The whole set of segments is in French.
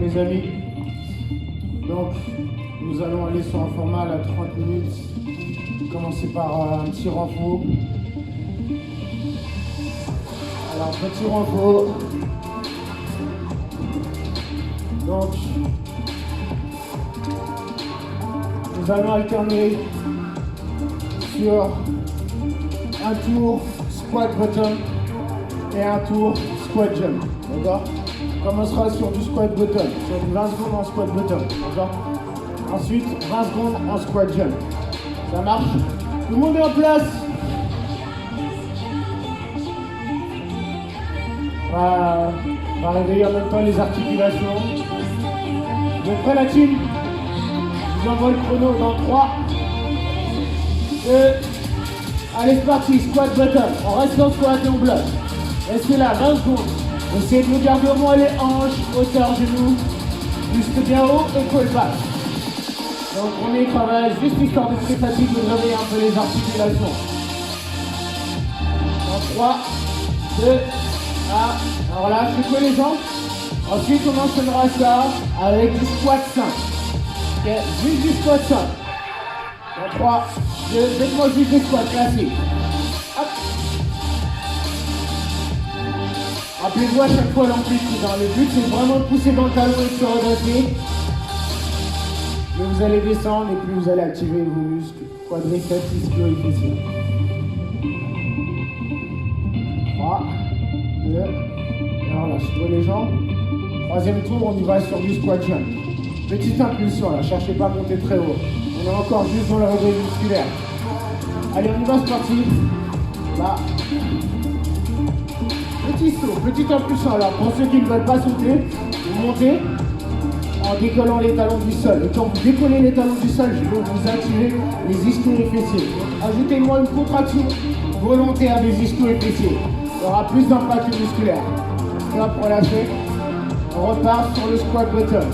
les amis. Donc, nous allons aller sur un format à 30 minutes. Commencer par un petit renfort. Alors, petit renfort. Donc, nous allons alterner sur un tour squat bottom et un tour squat jump. D'accord? On commencera sur du squat bottom, sur du 20 secondes en squat bottom. D'accord? Ensuite, 20 secondes en squat jump. Ça marche? Tout le monde est en place? On va réveiller en même temps les articulations. Vous êtes prêts la team? Je vous envoie le chrono dans 3, 2, allez c'est parti, squat bottom. On reste en squat et on bloque. Restez là, 20 secondes. Essayez de vous garder au moins les hanches, hauteur genoux, buste bien haut et côte basse. Donc premier travail, juste histoire de très fatigue, de réveiller un peu les articulations. Dans 3, 2, 1, alors là, secouez les jambes. Ensuite, on enchaînera ça avec du squat 5. Ok, juste du squat 5. Dans 3, 2, faites-moi juste des squats classiques. Hop. Rappelez-vous à chaque fois l'amplitude. Le but, c'est vraiment de pousser dans le talon et de se redresser. Plus vous allez descendre et plus vous allez activer vos muscles, quadriceps, ischio et fessiers. 3, 2, et on lâche les jambes. Troisième tour, on y va sur du squat jump. Petite impulsion là, cherchez pas à monter très haut. On est encore juste dans le réveil musculaire. Allez, on y va, c'est parti. Là. Petit saut, petite impulsion. Alors pour ceux qui ne veulent pas sauter, vous montez en décollant les talons du sol. Et quand vous décollez les talons du sol, je vais vous activer les ischios et fessiers. Ajoutez-moi une contraction volontaire des ischios et fessiers. Il y aura plus d'impact musculaire. Là pour lâcher, on repart sur le squat bottom.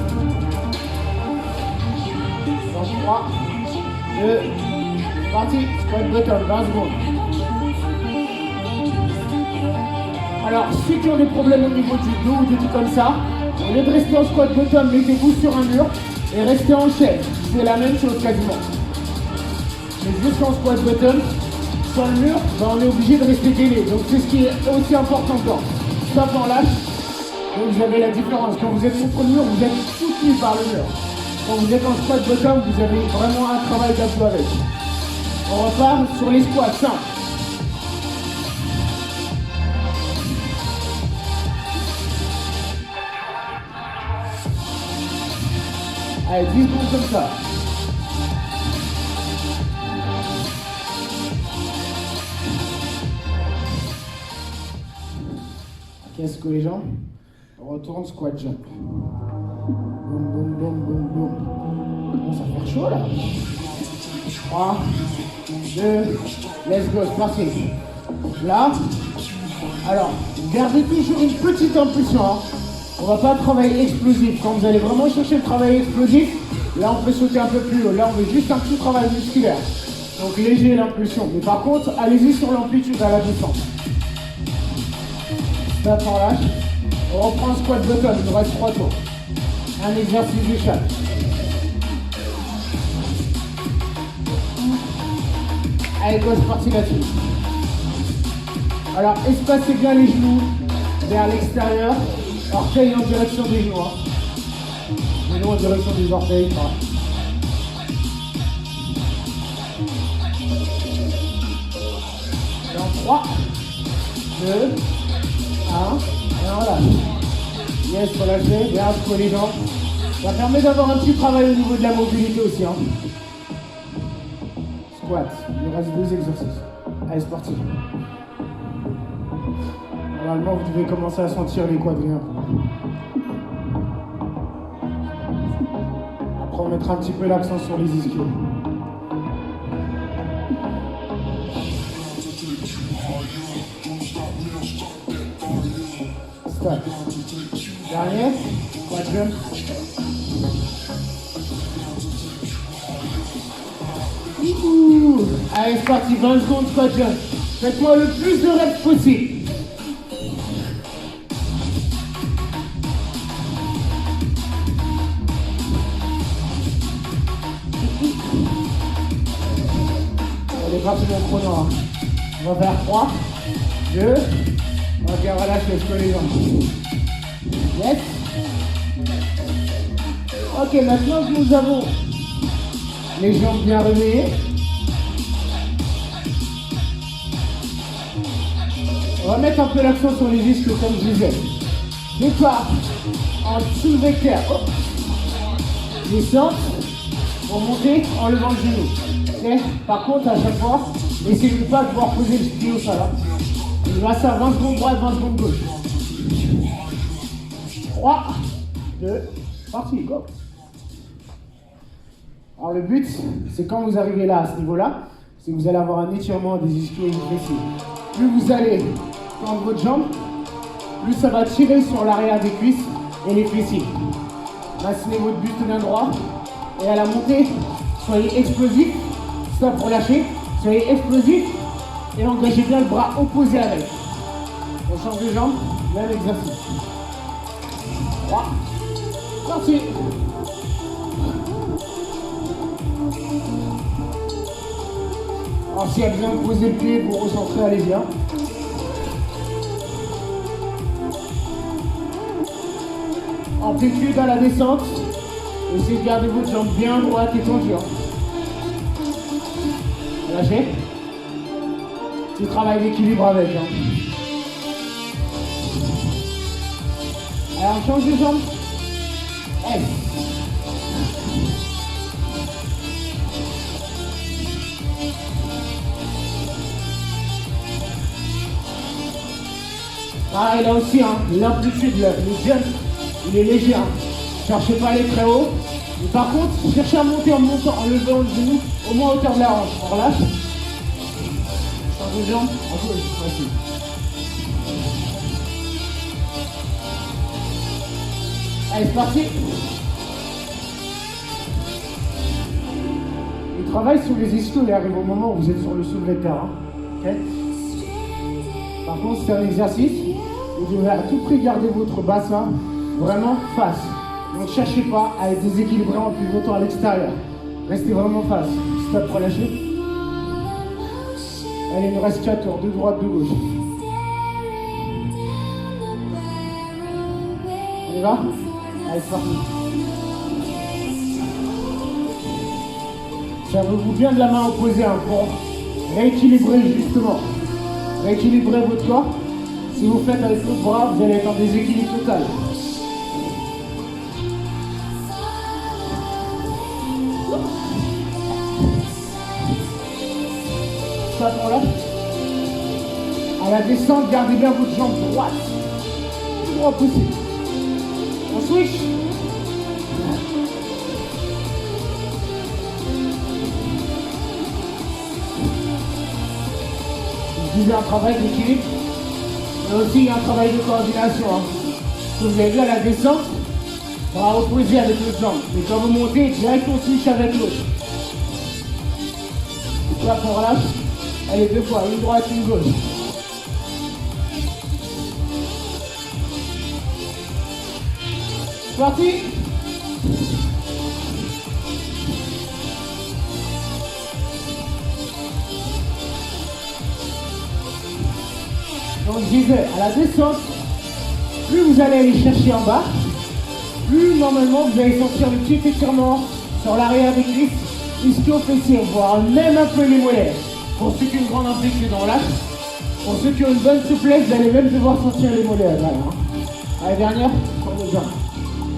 Dans 3, 2, parti, squat bottom, 20 secondes. Alors, ceux qui ont des problèmes au niveau du dos ou des trucs comme ça, au lieu de rester en squat bottom, mettez-vous sur un mur et restez en chaise. C'est la même chose quasiment. Mais juste en squat bottom, sur le mur, on est obligé de rester gainés. Donc c'est ce qui est aussi important encore. Stop en lâche. Donc vous avez la différence. Quand vous êtes contre le mur, vous êtes soutenu par le mur. Quand vous êtes en squat bottom, vous avez vraiment un travail d'abdos avec. On repart sur les squats simples. Allez, 10 secondes comme ça. Qu'est-ce que les jambes? On retourne squat jump. Boum, boum, boum, boum, boum. Commence à faire chaud là. 3, 2, let's go, c'est parti. Là, alors, gardez toujours une petite impulsion. Hein. On va pas travailler explosif. Quand vous allez vraiment chercher le travail explosif, là on peut sauter un peu plus haut. Là on veut juste un petit travail musculaire. Donc léger l'impulsion. Mais par contre, allez-y sur l'amplitude à la descente. Là, on lâche. On reprend le squat bottom, il nous reste 3 tours. Un exercice de chaque. Allez, go, c'est parti là-dessus. Alors, espacez bien les genoux vers l'extérieur. Orteils en direction des genoux. Genoux en direction des orteils. Dans 3, 2, 1, et on relâche. Yes, relâchez, bien secouer les jambes. Ça permet d'avoir un petit travail au niveau de la mobilité aussi. Hein. Squat, il nous reste 2 exercices. Allez, c'est parti. Normalement, vous devez commencer à sentir les quadrilles. Après, on mettra un petit peu l'accent sur les ischios. Stop. Dernier. Squat jump. Allez, c'est parti. 20 secondes squat jump. Faites-moi le plus de reps possible. rapidement le chrono. Hein. On va faire 3, 2, ok, relâche les jambes. Yes. Ok, maintenant que nous avons les jambes bien réveillées, on va mettre un peu l'accent sur les ischios comme je disais. Départ en soulevé terre. Descente pour monter en levant le genou. Okay. Par contre, à chaque fois, essayez de ne pas devoir poser le pied au sol. Il va ça 20 secondes droite, 20 secondes gauche. 3, 2, parti, go. Alors le but, c'est quand vous arrivez là, à ce niveau-là, c'est que vous allez avoir un étirement des ischios et des fessiers. Plus vous allez tendre votre jambe, plus ça va tirer sur l'arrière des cuisses et les fessiers. Maintenez votre buste bien droit. Et à la montée, soyez explosif. Stop, relâchez. Soyez explosif. Et engagez bien le bras opposé avec. On change de jambe, même exercice. 3, parti. Alors s'il y a besoin de poser le pied pour recentrer, allez-y. Hein. Amplitude à la descente. Essayez de garder votre jambe bien droite et tendue. Relâchez. Petit travail d'équilibre avec. Hein. Alors on change de jambe. Hey. Pareil là aussi, hein, l'amplitude, le jump, il est léger. Hein. Cherchez pas à aller très haut. Mais par contre, cherchez à monter en montant, en levant le genou au moins à hauteur de la hanche. On relâche. Change de jambe, en gauche, facile. Allez, c'est parti. Il travaille sur les ischios, il arrive au moment où vous êtes sur le soulevé de terre. Hein. Okay. Par contre, c'est un exercice où vous devez à tout prix garder votre bassin vraiment face. Donc, ne cherchez pas à être déséquilibré en pivotant à l'extérieur. Restez vraiment face. Stop, relâchez. Allez, il nous reste 4 tours, de droite, de gauche. On y va? Allez, c'est parti. Servez-vous bien de la main opposée hein, pour rééquilibrer justement. Rééquilibrez votre corps. Si vous faites avec l'autre bras, vous allez être en déséquilibre total. Stop, on lâche. À la descente, gardez bien votre jambe droite. Le plus droit possible. On switch. Je disais un travail d'équilibre, mais aussi un travail de coordination. Hein. Vous avez vu à la descente, bras opposés avec l'autre jambe. Mais quand vous montez, direct on switch avec l'autre. Là, on relâche. Allez, 2 fois, une droite, une gauche. C'est parti. Donc je disais, à la descente, plus vous allez aller chercher en bas, plus normalement vous allez sentir le petit étirement sur l'arrière des cuisses, ischio-fessiers, voire même un peu les mollets. Pour ceux qui ont une grande amplitude, on lâche. Pour ceux qui ont une bonne souplesse, vous allez même devoir sentir les mollets à derrière. Hein. Allez, dernière, tour de jambe.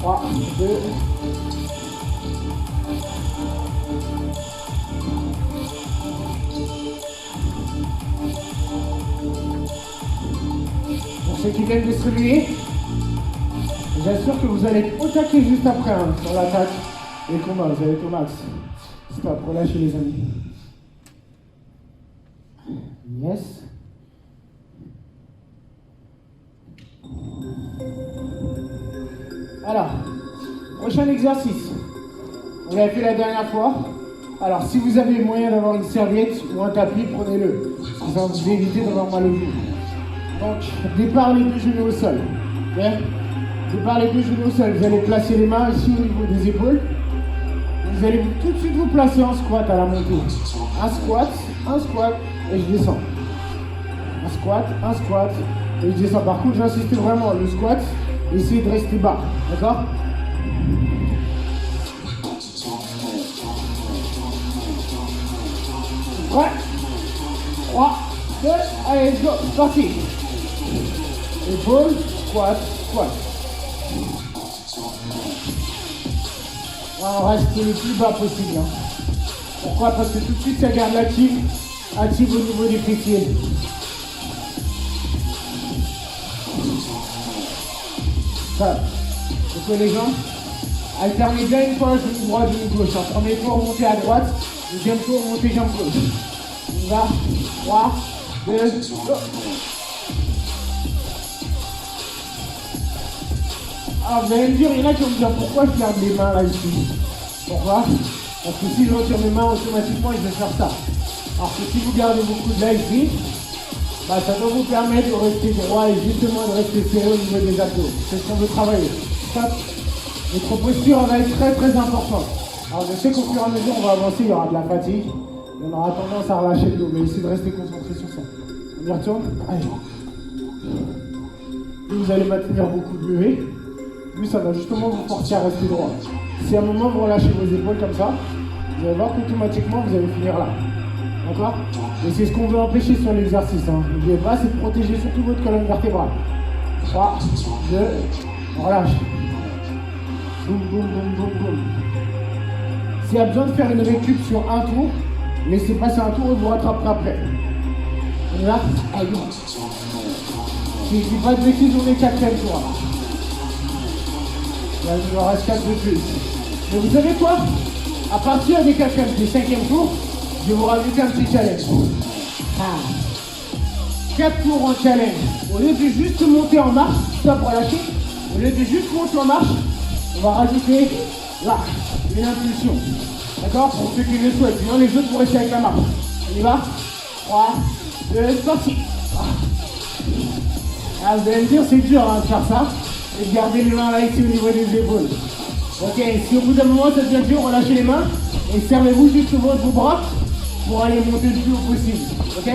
3, 2. Pour ceux qui viennent de se réveiller, j'assure que vous allez être au taquet juste après hein, sur l'attaque et le combat, vous allez être au max. Stop, relâchez les amis. Yes. Alors, prochain exercice. On l'a fait la dernière fois. Alors, si vous avez le moyen d'avoir une serviette ou un tapis, prenez-le. Ça va vous éviter d'avoir mal au genou. Donc, départ les deux genoux au sol. Okay. Départ les deux genoux au sol. Vous allez placer les mains ici au niveau des épaules. Vous allez tout de suite vous placer en squat à la montée. Un squat. un squat et je descends. Un squat et je descends. Par contre, j'insiste vraiment, le squat, essayez de rester bas, d'accord? Ouais. 3, 2, allez, let's go, c'est parti. Épaule, squat, squat. On reste le plus bas possible. Hein. Pourquoi? Parce que tout de suite, ça garde l'active au niveau des fessiers. Ça. Donc les jambes, alternez bien une fois genou droit, genou gauche. En premier tour, montez à droite. Deuxième tour, montez jambe gauche. On va. 3, 2, go. Alors vous allez me dire, il y en a qui vont me dire pourquoi je garde les mains là ici. Pourquoi? Parce que si je retire mes mains automatiquement, je vais faire ça. Alors que si vous gardez vos coudes là ici, bah, ça doit vous permettre de rester droit et justement de rester serré au niveau des abdos. C'est ce qu'on veut travailler. Stop. Votre posture va être très très importante. Alors je sais qu'au fur et à mesure on va avancer, il y aura de la fatigue. Et on aura tendance à relâcher le dos, mais essayez de rester concentré sur ça. On y retourne? Allez. Et vous allez maintenir vos coudes levés. Lui, ça va justement vous forcer à rester droit. Si à un moment vous relâchez vos épaules comme ça, vous allez voir qu'automatiquement vous allez finir là. D'accord? Et c'est ce qu'on veut empêcher sur l'exercice. Hein. N'oubliez pas, c'est de protéger surtout votre colonne vertébrale. 3, 2, on relâche. Boum, boum, boum, boum, boum. S'il y a besoin de faire une récup sur un tour, laissez passer un tour et vous rattraperez après. On est là? Allez, go. Si je dis pas de bêtises, on est 4e tour. Là, il en reste 4 de plus. Mais vous savez quoi? À partir des 4e, des 5e tours, je vais vous rajouter un petit challenge. 4 tours en challenge. Au lieu de juste monter en marche, stop, relâchez. Au lieu de juste monter en marche, on va rajouter là, une impulsion. D'accord? Pour ceux qui le souhaitent. Sinon, les autres, vous restez avec la marche. On y va? 3, 2, parti. Ah, vous allez me dire, c'est dur hein, de faire ça. Et de garder les mains là ici au niveau des épaules. Ok, si au bout d'un moment ça devient dur, relâchez les mains et servez-vous juste au bout de vos bras pour aller monter le plus haut possible. Ok?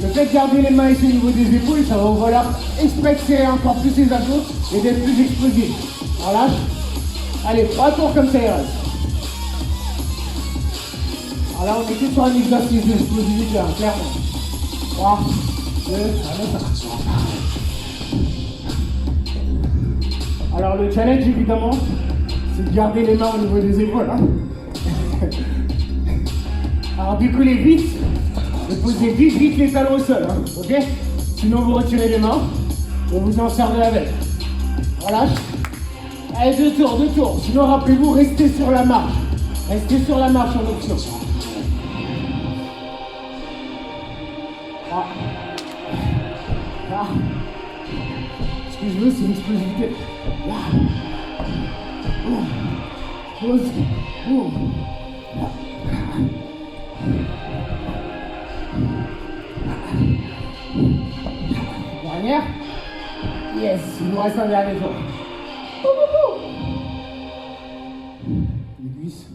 Le fait de garder les mains ici au niveau des épaules, ça va vous valoir exprès de serrer encore plus les abdos et d'être plus explosif. Relâche. Allez, 3 tours comme ça il reste. Alors là on est que sur un exercice d'explosivité, hein, clairement. 3, 2, allez ça. Alors le challenge évidemment, c'est de garder les mains au niveau des épaules. Hein. Alors décollez vite, et posez vite les talons au sol, hein, ok? Sinon vous retirez les mains, et vous en servez avec. Relâche. Allez, 2 tours. Sinon rappelez-vous, restez sur la marche. Restez sur la marche en option. 3. Là. Ce que je veux, c'est l'explosivité. Là. Boum. Pause. Boum. Là. Dernière. Yes, il nous reste un dernier tour. Les cuisses,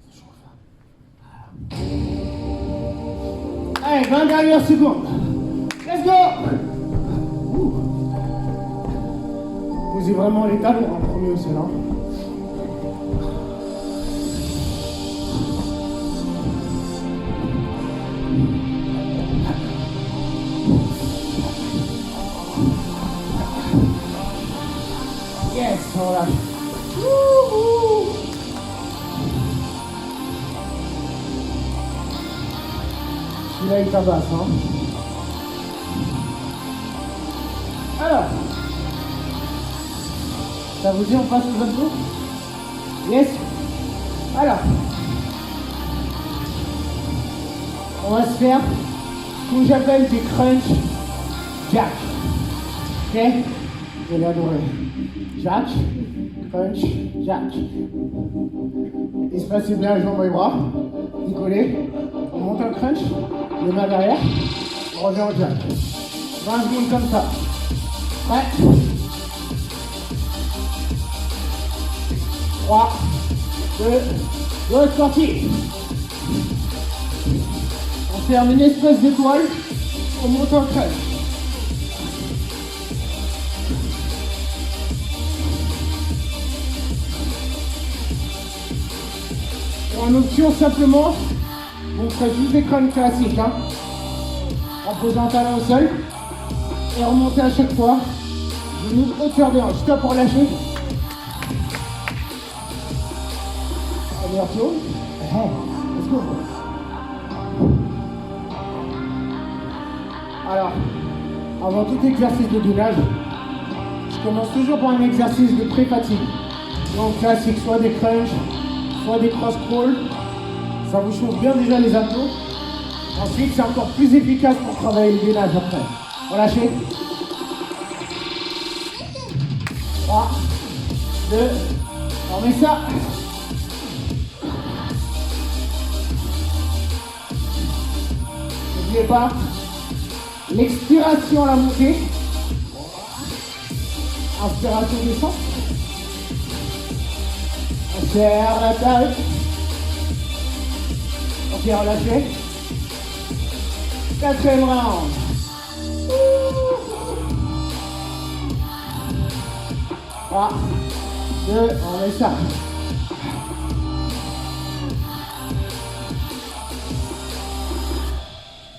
ça chauffe. Allez, 20 dernières secondes. Let's go. Posez vraiment les talons en premier au sol. Hein. Yes, on relâche. Celui-là, il tabasse. Hein. Alors, ça vous dit on passe aux abdos? Yes. Alors, on va se faire ce que j'appelle des crunch jack. Ok? Vous allez adorer. Jack, crunch, jack. Espacez bien les jambes et les bras. Décollez. On monte un crunch. Les mains derrière. On revient au jack. 20 secondes comme ça. Prêt? 3, 2, 2, sorti. On ferme une espèce d'étoile, on monte en crête. En option, simplement, vous ferez juste des crânes classiques, hein, en posant un talon au sol, et remontez à chaque fois, genoux hauteur des hanches, stop pour lâcher. Allez, Arthur, let's go. Alors, avant tout exercice de gainage, je commence toujours par un exercice de pré-fatigue. Donc classique, soit des crunchs, soit des cross-crawls. Ça vous chauffe bien déjà les abdos. Ensuite, c'est encore plus efficace pour travailler le gainage après. Relâchez. 3, 2, on met ça. N'oubliez pas, l'expiration à la montée. Inspiration descend. On serre la taille. Ok, relâchez. 4e round. 3, 2, on met ça.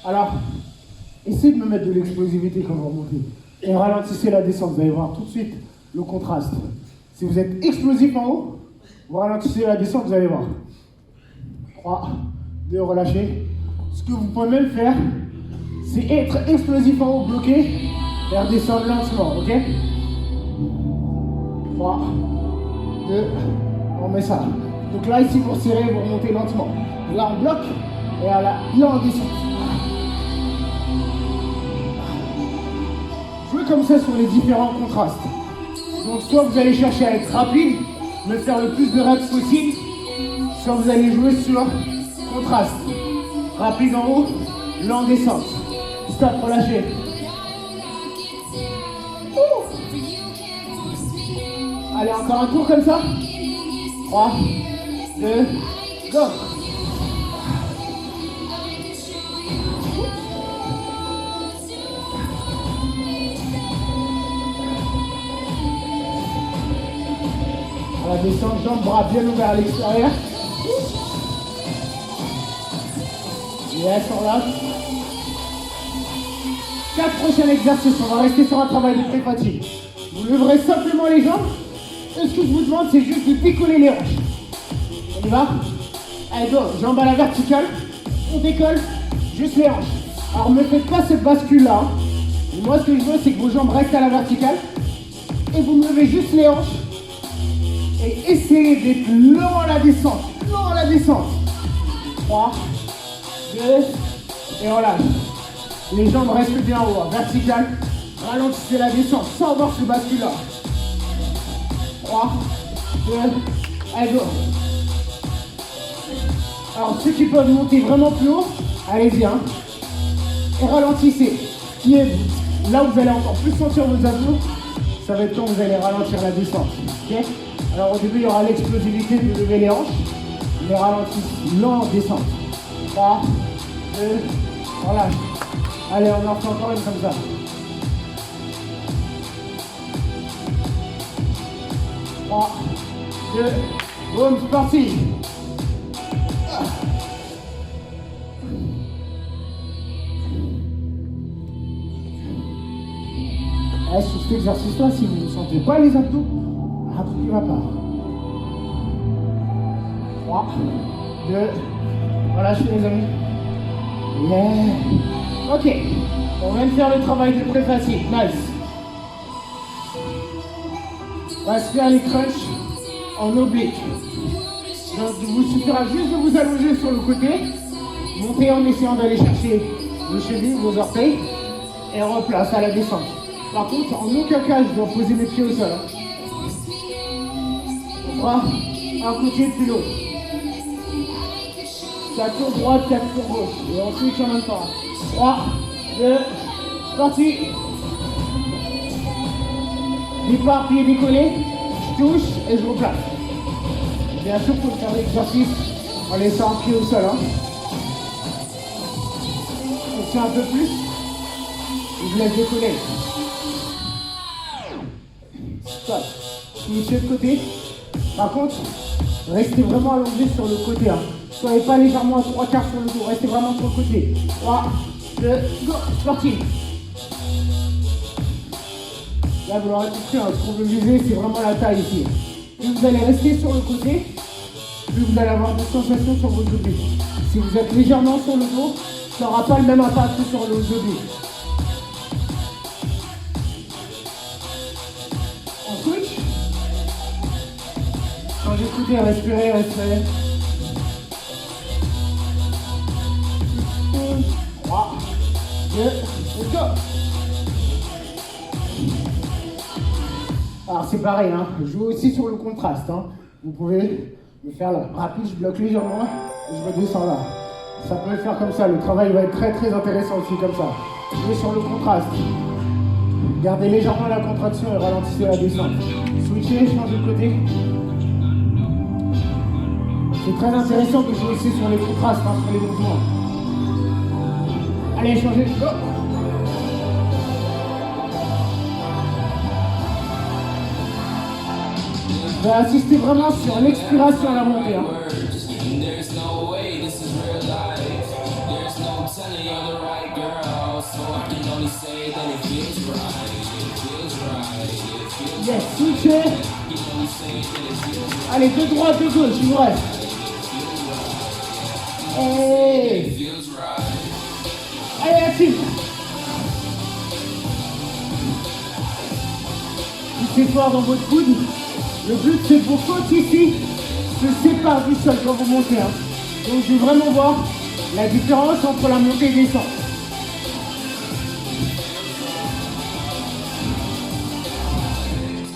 Alors, essayez de me mettre de l'explosivité quand vous remontez. Et ralentissez la descente, vous allez voir tout de suite le contraste. Si vous êtes explosif en haut, vous ralentissez la descente, vous allez voir. 3, 2, relâchez. Ce que vous pouvez même faire, c'est être explosif en haut, bloqué, et redescendre lentement, ok? 3, 2, on met ça. Donc là, ici, pour serrer, vous remontez lentement. Là, on bloque, et là, on descend. Jouez comme ça sur les différents contrastes. Donc soit vous allez chercher à être rapide, mais faire le plus de reps possible, soit vous allez jouer sur contraste. Rapide en haut, lent en descente. Stop, relâchez. Allez, encore un tour comme ça. 3, 2, go. À la descente, jambes, bras bien ouverts à l'extérieur. Yes, on lâche. 4 prochains exercices, on va rester sur un travail de pré-fatigue. Vous leverez simplement les jambes. Et ce que je vous demande, c'est juste de décoller les hanches. On y va? Allez, go, jambes à la verticale. On décolle, juste les hanches. Alors, ne faites pas cette bascule-là. Et moi, ce que je veux, c'est que vos jambes restent à la verticale. Et vous me levez juste les hanches. Et essayez d'être lent à la descente. Lent à la descente. 3, 2, et on lâche. Les jambes restent bien en haut, verticale. Ralentissez la descente sans avoir ce bascule-là. 3, 2, allez, go. Alors, ceux qui peuvent monter vraiment plus haut, allez-y, hein. Et ralentissez. Là où vous allez encore plus sentir vos abdos, ça va être quand vous allez ralentir la descente. Okay. Alors, au début, il y aura l'explosivité de lever les hanches, mais ralentissez, lent en descente. 3, 2, relâche. Allez, on en fait encore une comme ça. 3, 2, boum, c'est parti. Sur cet exercice-là, si vous ne sentez pas les abdos, un truc qui ne va pas. 3, 2, relâchez les amis. Yeah. Ok, on vient de faire le travail de pré-fatigue, nice. On va se faire les crunchs en oblique. Donc il vous suffira juste de vous allonger sur le côté, monter en essayant d'aller chercher vos chevilles, vos orteils, et replace à la descente. Par contre, en aucun cas, je dois poser mes pieds au sol. On fera un côté puis l'autre. 4 tours droite, 4 tours gauche. Et on switch en même temps. 3, 2, parti. Départ, pied décollé. Je touche et je replace. Bien sûr, il faut faire l'exercice en laissant un pied au sol. Hein. Attention un peu plus. Je vous laisse décoller. Stop. Switchez de côté. Par contre, restez vraiment allongé sur le côté. Hein. Soyez pas légèrement à 3/4 sur le dos. Restez vraiment sur le côté. 3, 2, go. Sportif. Là, vous l'aurez compris, hein, ce qu'on veut viser, c'est vraiment la taille ici. Plus vous allez rester sur le côté, plus vous allez avoir des sensations sur votre dos. Si vous êtes légèrement sur le dos, ça n'aura pas le même impact que sur le dos. On switch. Changez de côté, respirez, respirez. 3, 2, go. Alors c'est pareil, hein. Je joue aussi sur le contraste. Hein. Vous pouvez me faire là. Rapide, je bloque légèrement et je redescends là. Ça peut le faire comme ça. Le travail va être très très intéressant aussi comme ça. Jouez sur le contraste. Gardez légèrement la contraction et ralentissez la descente. Switchez, changez de côté. C'est très intéressant de jouer aussi sur les contrastes, hein, sur les mouvements. Allez, changez. Go. Je vais insister vraiment sur l'expiration à la montée. Hein. Yes, switchez. Allez, de droite, de gauche, il vous reste. Hey. Allez, active. Poussez fort dans votre coude. Le but, c'est que vos côtes ici se séparent du sol quand vous montez. Hein. Donc, je veux vraiment voir la différence entre la montée et la descente.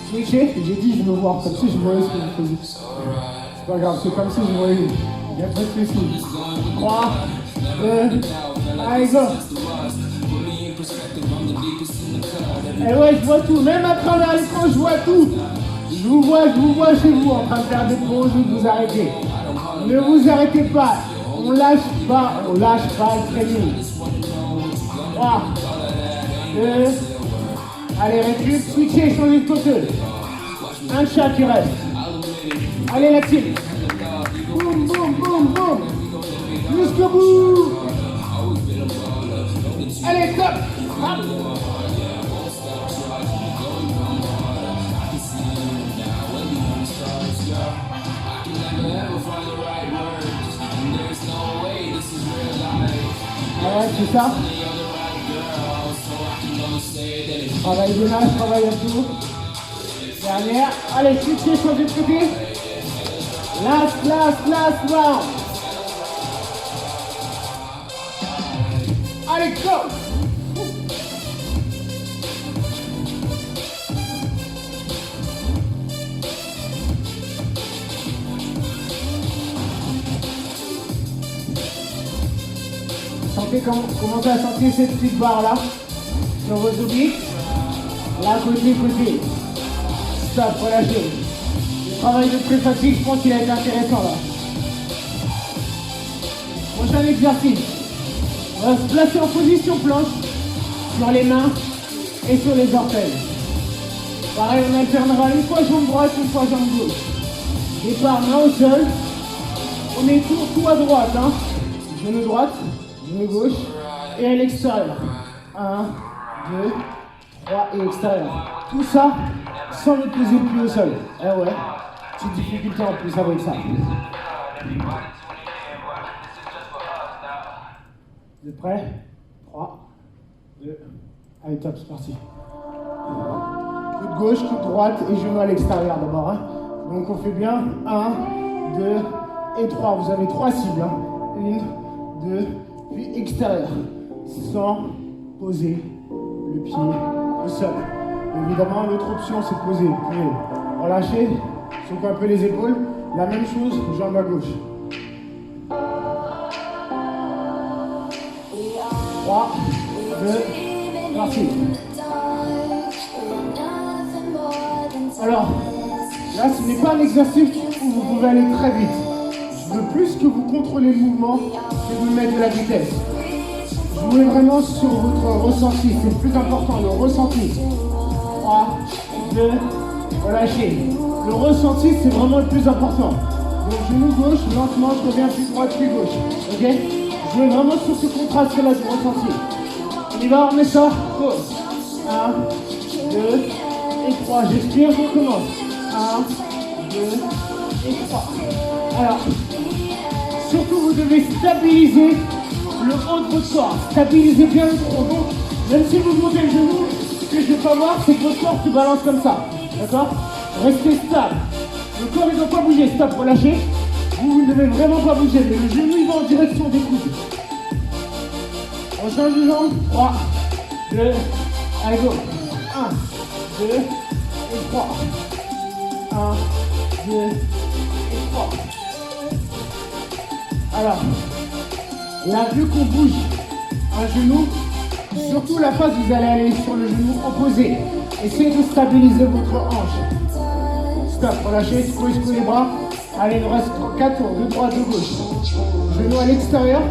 Switchez, j'ai dit je veux voir, comme ça je voyais ce que vous faisiez. C'est pas grave, c'est comme ça je voyais. Il n'y a pas de soucis. 3, 2, allez go. Et ouais, je vois tout, même à travers l'écran, je vois tout. Je vous vois chez vous en train de faire des pauses ou de vous arrêter. Ne vous arrêtez pas, on lâche pas le training. 3, 2, allez, recule, switchez, changez de côté. Un chat qui reste. Allez, la team. Boum, boum, boum, boum. Jusqu'au bout. Allez, top. Hop. Ouais, c'est ça. Travail de nage, travail à tout. Dernière. Allez, switchez, changez de côté. Last round. Allez, go. Commencez à sentir cette petite barre là sur vos obliques. Là, côté. Stop, relâchez. Le travail de pré-fatigue, je pense qu'il a été intéressant là. Prochain exercice. On va se placer en position planche sur les mains et sur les orteils. Pareil, on alternera une fois jambe droite, une fois jambe gauche. Départ, main au sol. On est tout à droite. Hein. Genou droite. Genou gauche et à l'extérieur. 1, 2, 3 et extérieur. Tout ça sans ne poser le pied au sol. Eh ouais, petite difficulté en plus avec ça. Vous êtes prêts? 3, 2, allez top, c'est parti. Coude gauche, coude droite et genou à l'extérieur d'abord. Hein. Donc on fait bien 1, 2 et 3. Vous avez 3 cibles. Hein. 1, 2, puis extérieur, sans poser le pied au sol. Évidemment, l'autre option, c'est de poser. Vous pouvez relâcher, secouer un peu les épaules. La même chose, jambe à gauche. 3, 2, parti. Alors, là, ce n'est pas un exercice où vous pouvez aller très vite. Je veux plus que vous contrôlez le mouvement que de mettre de la vitesse. Jouez vraiment sur votre ressenti, c'est le plus important, le ressenti. 3, 2, relâchez. Le ressenti, c'est vraiment le plus important. Donc genou gauche, lentement, je reviens plus droite, plus gauche. Ok? Jouez vraiment sur ce contraste-là du ressenti. On y va, on met ça. Pause. 1, 2 et 3. J'expire, je recommence. 1, 2 et 3. Alors, surtout vous devez stabiliser le haut de votre corps. Stabilisez bien le tronc. Donc, même si vous montez le genou, ce que je ne veux pas voir, c'est que votre corps se balance comme ça. D'accord? Restez stable. Le corps, il ne doit pas bouger. Stop, relâchez. Vous ne devez vraiment pas bouger. Mais le genou, il va en direction des coudes. On change de jambe. 3, 2, allez, go. 1, 2 et 3. 1, 2 et 3. Alors, là, vu qu'on bouge un genou, surtout la phase où vous allez aller sur le genou opposé. Essayez de stabiliser votre hanche. Stop, relâchez, secouez les bras. Allez, il nous reste 4 tours, de droite, de gauche. Genou à l'extérieur,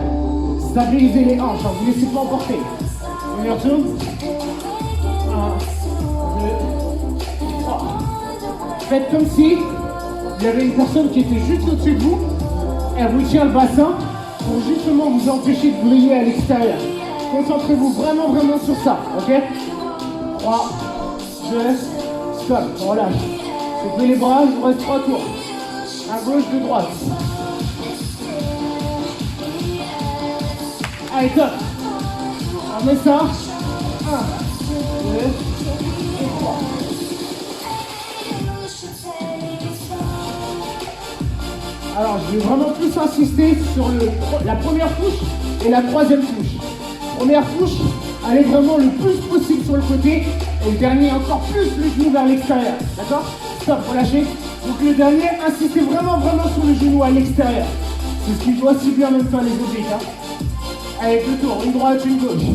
stabilisez les hanches, ne vous laissez pas emporter. On y retourne. 1, 2, 3. Faites comme si il y avait une personne qui était juste au-dessus de vous. Elle vous tient le bassin pour justement vous empêcher de briller à l'extérieur. Concentrez-vous vraiment, vraiment sur ça, ok? 3, 2, stop, on relâche. Secouez les bras, il vous reste 3 tours. À gauche, de droite. Allez, top. On met ça. 1, 2 et 3. Alors, je vais vraiment plus insister sur la première couche et la troisième couche. Première couche, allez vraiment le plus possible sur le côté. Et le dernier, encore plus le genou vers l'extérieur. D'accord? Stop, relâchez. Donc le dernier, insistez vraiment, vraiment sur le genou à l'extérieur. C'est ce qu'il doit si bien même faire les obliques. Hein. Allez, 2 tours, une droite, une gauche.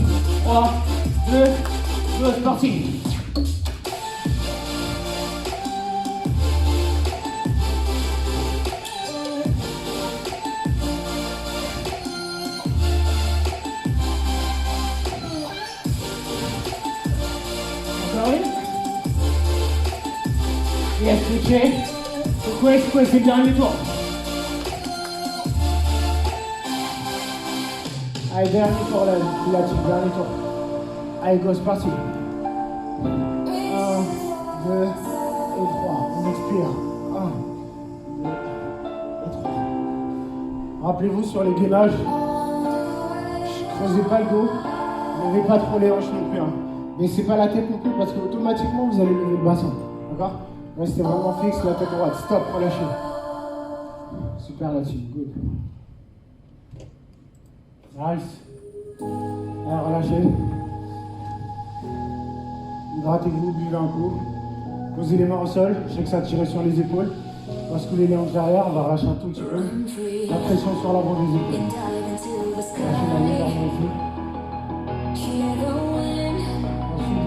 3, 2, c'est parti. Yes, switchez. Secouez, c'est le dernier tour. Allez, dernier tour là-dessus, dernier tour. Allez, go, c'est parti. 1, 2 et 3. On expire. 1, 2 et 3. Rappelez-vous sur les gainages, creusez pas le dos, ne levez pas trop les hanches non plus. Hein. Baissez pas la tête non plus parce qu'automatiquement vous allez lever le bassin. D'accord? Restez vraiment fixe, la tête droite. Stop, relâchez. Super là-dessus, good. Nice. Alors relâchez. Hydratez-vous, buvez un coup. Posez les mains au sol, je sais que ça tire sur les épaules. On va secouer les hanches derrière, on va arracher un tout petit peu. La pression sur l'avant des épaules. Lâchez la main vers le ensuite,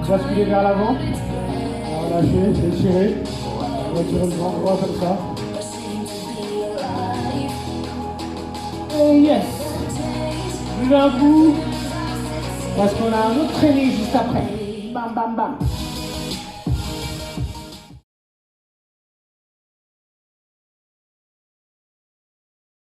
basculez vers l'avant. Relâchez, déchirez. Retirez le grand droit comme ça. Et yes! Buvez un coup. Parce qu'on a un autre training juste après. Bam, bam, bam.